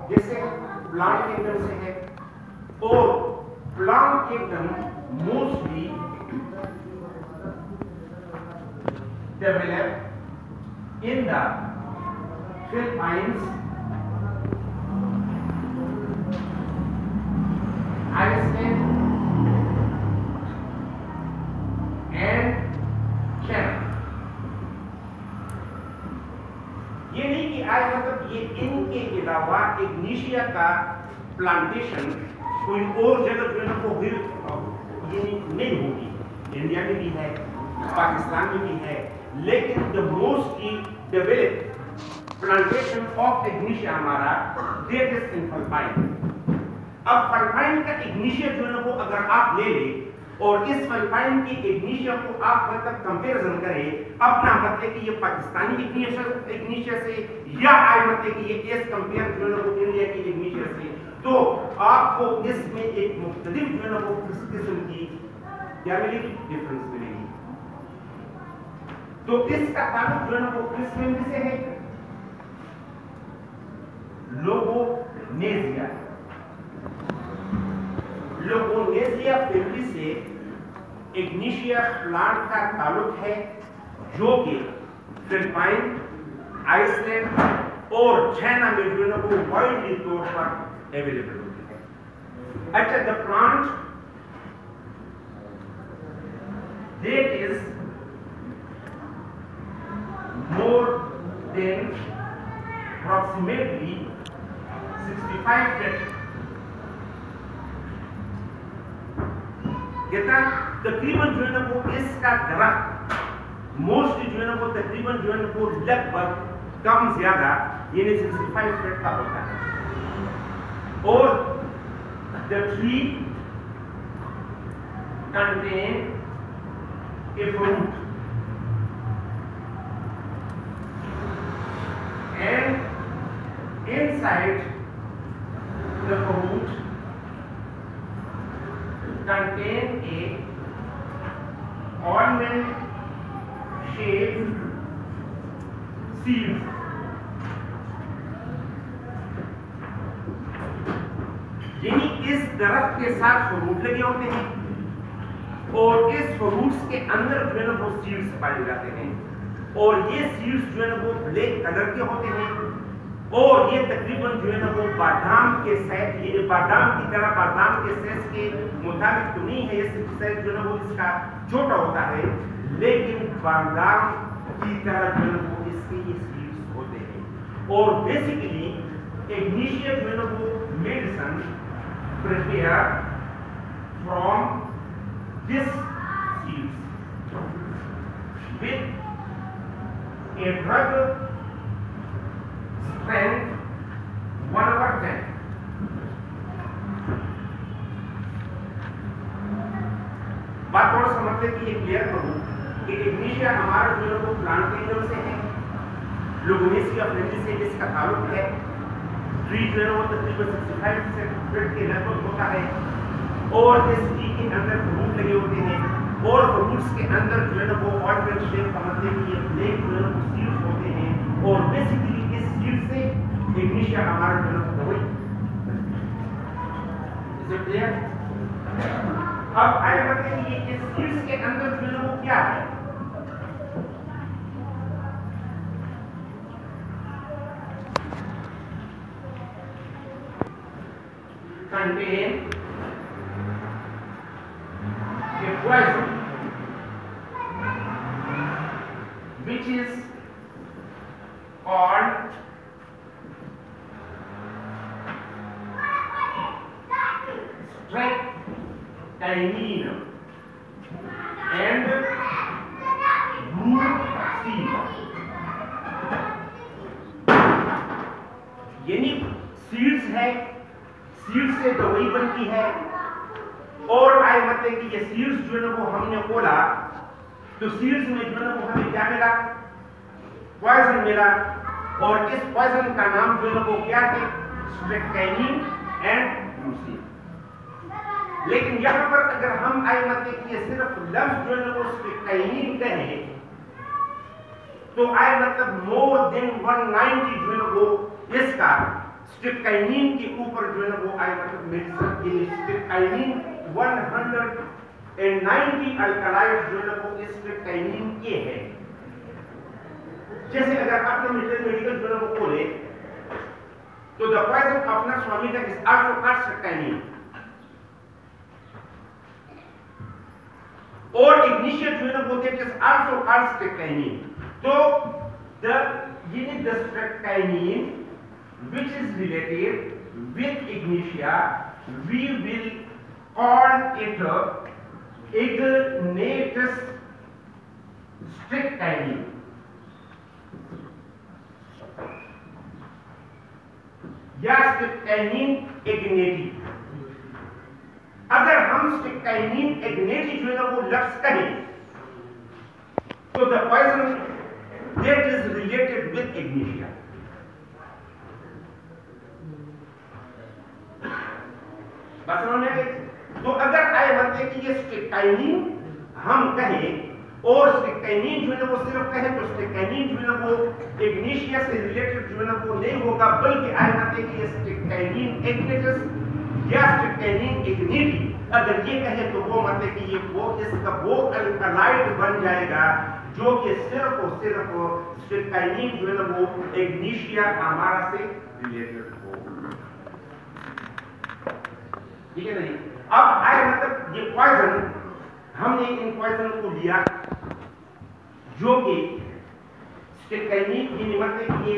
जैसे plant kingdom से है, और plant kingdom mostly developed in the Philippines, Iceland and China। ये नहीं कि आज मतलब ये इनके अलावा इग्निशिया का प्लांटेशन कोई और जगह जो है ना वो ये नहीं होगी। इंडिया में भी है, पाकिस्तान में भी है, लेकिन the mostly developed plantation of Ignatia हमारा दैट इज इन फिलिपाइन। अब फिलिपाइन का इग्निशिया जो है ना वो अगर आप ले लें और इस फिलिपाइन की इग्निशिया को आप मतलब कंपैरिजन करें अपना मतलब कि ये पाकिस्तानी इग्निशिया से या आई मतलब कि ये एज कंपेयर जो है ना वो इंडिया की इग्निशिया से, तो आपको इसमें एक मुख्तलिफ जो है ना वो किस्म की क्या मिलेगी, डिफरेंस मिलेगी। तो इसका ताल्लुक जो है ना वो किस फैमिली से है, लोगोनेसिया। लोगोनेसिया फैमिली से इग्निशिया प्लांट का ताल्लुक है, जो कि फिलिपाइन, आइसलैंड और चाइना में जो है ना वो वाइडली तौर पर अवेलेबल होती है। अच्छा, the plant that is more than approximately 65 feet, कितना तकरीबन जो है ना वो इसका दरख्त मोस्टली जो है ना वो तकरीबन जो है ना वो लगभग कम ज्यादा यानी 65 फीट का होता है। और the tree contain a fruit and inside the fruit contain a almond shaped seeds। यानी इस दरख्त के साथ फ्रूट लगे होते हैं और इस फ्रूट्स के अंदर जो है ना वो सीड्स पाए जाते हैं, और ये सीड्स जो है ना वो ब्लैक कलर के होते हैं, और ये तकरीबन जो है ना वो बादाम के साइज, ये बादाम की तरह बादाम के साइज के मुताबिक तो नहीं है, ये साइज जो है ना वो इसका छोटा होता है, लेकिन बादाम की तरह जो है ना वो इसके ये सीड्स होते हैं। और बेसिकली इग्निशिया जो है ना वो medicine prepare from this seeds with a drug strength 1/10। बात थोड़ा समझते कि ये क्लियर करूं कि इग्निशिया हमारा जो है वो प्लांट किंगडम से है, लोगोनेसिया फैमिली से इसका ताल्लुक है। ट्री जो है वो तकरीबन 65 फीट के लगभग होता है, और इस ट्री के अंदर फ्रूट लगे होते हैं, और फ्रूट्स के अंदर जो है ना वो ऑर्गन शेप का मतलब कि ये ब्लैक जो है ना वो सीड्स होते हैं, और बेसिकली इस सीड से इग्निशिया हमारा जो है ना वो इसे क्लियर। अब आए बताते हैं कि इस सीड्स के अंदर जो है ना वो क्या है, contain a poison which is called strychnine and blue seed। यानी सीड्स है, सीड्स से दवाई बनती है, और आए मतलब कि ये सीड्स जो है ना वो हमने खोला तो सीड्स में जो है ना वो हमें क्या मिला, पॉइजन मिला, और इस पॉइजन का नाम जो है ना वो क्या है, स्ट्राइक्नाइन एंड ब्लू सीड। लेकिन यहाँ पर अगर हम आए मतलब कि ये सिर्फ लफ्ज जो है ना वो स्ट्राइक्नाइन कहें तो आए मतलब मोर देन 190 जो है ना वो इसका स्ट्रिप्टाइनिन के ऊपर जो है ना वो आयुर्वेदिक मेडिसिन स्ट्रिप्टाइनिन 190 अल्कलाइड जो है ना वो स्ट्रिप्टाइनिन के है। जैसे अगर आपने मेडिकल जो है वो खोले तो the poison of nux vomica is also called strychnine और इग्निशिया जो है ना वो it is also called strychnine. तो the strychnine which is related with ignitia, we will call it ignatus strychnine. या स्ट्रिक्टाइनिन इग्नेटी। अगर हम स्ट्रिक्टाइनिन इग्नेटी जो है ना वो लफ्ज कहें तो the poison that is related with ignatia. तो अगर आए बनते कि ये स्ट्रिक्टाइनिन हम कहें और स्ट्रिक्टाइनिन जो है ना वो सिर्फ कहें तो स्ट्रिक्टाइनिन जो है ना वो इग्निशिया से रिलेटेड जो है ना वो नहीं होगा, बल्कि आए बनते कि ये स्ट्रिक्टाइनिन इग्नेटस या स्ट्रिक्टाइनिन इग्नेटी अगर ये कहें तो वो मतलब कि ये वो इसका वो अल्कलाइड बन जाएगा जो कि सिर्फ और सिर्फ स्ट्रिक्टाइनिन जो है ना वो इग्निशिया हमारा से रिलेटेड हो। ठीक है नहीं? अब आए मतलब ये पॉइजन हमने इन पॉइजन को लिया जो कि स्ट्रिक्टाइनिन की मतलब ये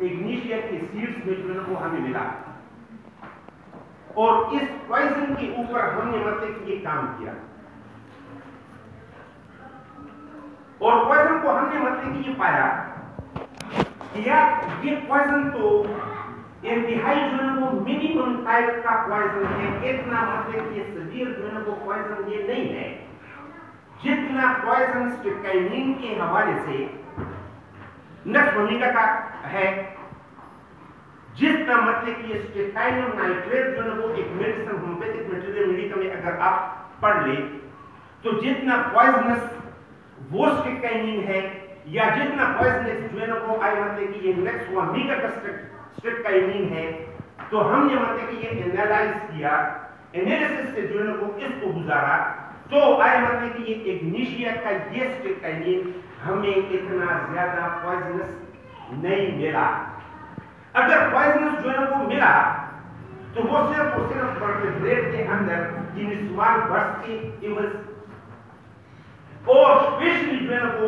इग्निशिया के सीड्स में जो है वो हमें मिला और इस पॉइजन के ऊपर हमने मतलब ये काम किया और पॉइजन को हमने मतलब कि ये पाया कि यार ये पॉइजन तो इंतहाई जो है वो मिनिमम टाइप का पॉइजन है, इतना मतलब ये सीवियर जो है वो पॉइजन ये नहीं है जितना पॉइजन स्ट्रिक्टाइनिन के हवाले से नक्सवामिका का है, जितना मतलब कि ये स्ट्रिक्टाइनियम नाइट्रेट जो है वो एक मेडिसिन होम्योपैथिक मटेरियल मेडिका में अगर आप पढ़ ले तो जितना पॉइजनस वो स्ट्रिक्टाइनिन है या जितना पॉइजनस जो है वो आई मतलब कि ये नक्सवामिका का स्ट्रिक्टाइनिन है, तो हमने मतलब कि ये एनालाइज किया, एनालिसिस से जो है वो इसको गुजारा तो आए मतलब कि ये इग्निशिया का ये स्ट्रिक्टाइनिन हमें इतना ज्यादा पॉइजनस नहीं मिला। अगर पॉइजनस जो है वो मिला तो वो सिर्फ और सिर्फ वर्टेब्रेट के अंदर जिन स्मॉल बर्ड्स के इवज और स्पेशली जो है वो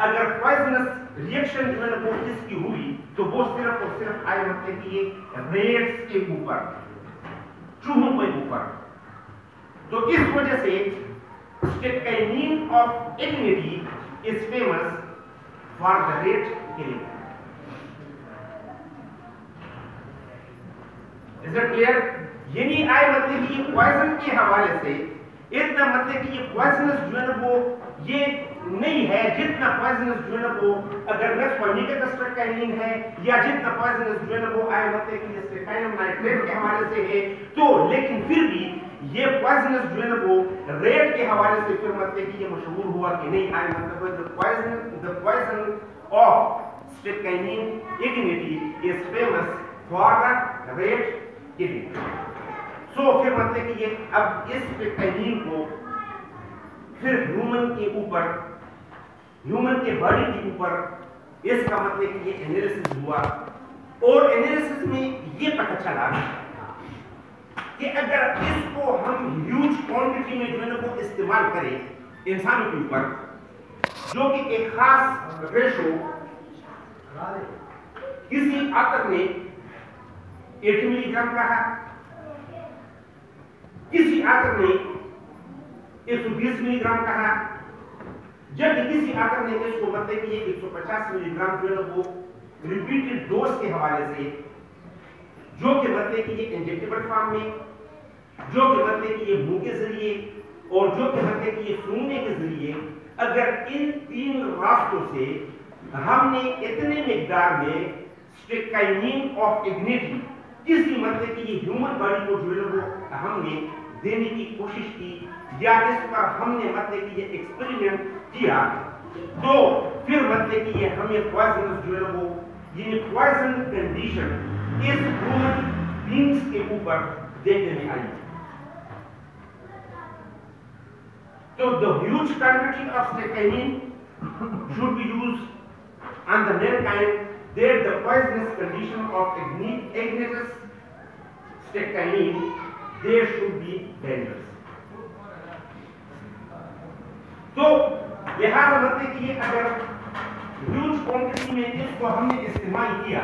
अगर पॉइजनस रिएक्शन जो है वो इसकी हुई तो वो सिर्फ और सिर्फ आए मतलब कि ये रेट्स के ऊपर, चूहों के ऊपर। तो इस वजह से strychnine of ignatia is famous for the rat killing. Is it clear? यानी आए मतलब कि ये पॉइजन के हवाले से इतना मतलब कि ये पॉइजनस जो है वो ये नहीं है जितना पॉइजनस जो है वो अगर नक्सवामिका का स्ट्रिक्टाइनिन है या जितना पॉइजनस जो है वो आए मतलब कि ये स्ट्रिक्टाइनियम नाइट्रेट के हवाले से है। तो लेकिन फिर भी ये पॉइजनस जो है वो रेट के हवाले से फिर मतलब कि ये मशहूर हुआ कि नहीं आए मतलब the poison of strychnine ignatia is famous for the rat killing. So फिर मतलब कि ये अब इस स्ट्रिक्टाइनिन को फिर ह्यूमन के ऊपर, ह्यूमन के बॉडी के ऊपर इसका मतलब कि ये एनालिसिस हुआ और एनालिसिस में ये पता चला कि अगर इसको हम ह्यूज क्वांटिटी में जो है वो इस्तेमाल करें इंसानों के ऊपर, जो कि एक खास रेशो किसी आतर ने 80 मिलीग्राम कहा, किसी आतर ने 120 मिलीग्राम कहा, जबकि किसी आकर ने इसको मतलब कि ये 150 मिलीग्राम जो है वो रिपीटेड डोज के हवाले से, जो कि मतलब कि ये इंजेक्टेबल फॉर्म में, जो कि मतलब कि ये मुंह के जरिए और जो कि मतलब कि ये सूंघने के जरिए, अगर इन तीन रास्तों से हमने इतने मिकदार में स्ट्रिक्टाइनिन ऑफ इग्निटी किसी मतलब कि ये ह्यूमन बॉडी को जो है वो हमने देने की कोशिश की या इस पर हमने मतलब कि ये एक्सपेरिमेंट किया, तो फिर मतलब कि ये हमें पॉइजनस जो है वो ये पॉइजन कंडीशन इस ह्यूमन बींग्स के ऊपर देखने में आई। तो the huge quantity of strychnine should be used on the mankind there the poisonous condition of igneous strychnine there should be dangerous। तो लिहाजा मतलब कि अगर ह्यूज क्वांटिटी में इसको हमने इस्तेमाल किया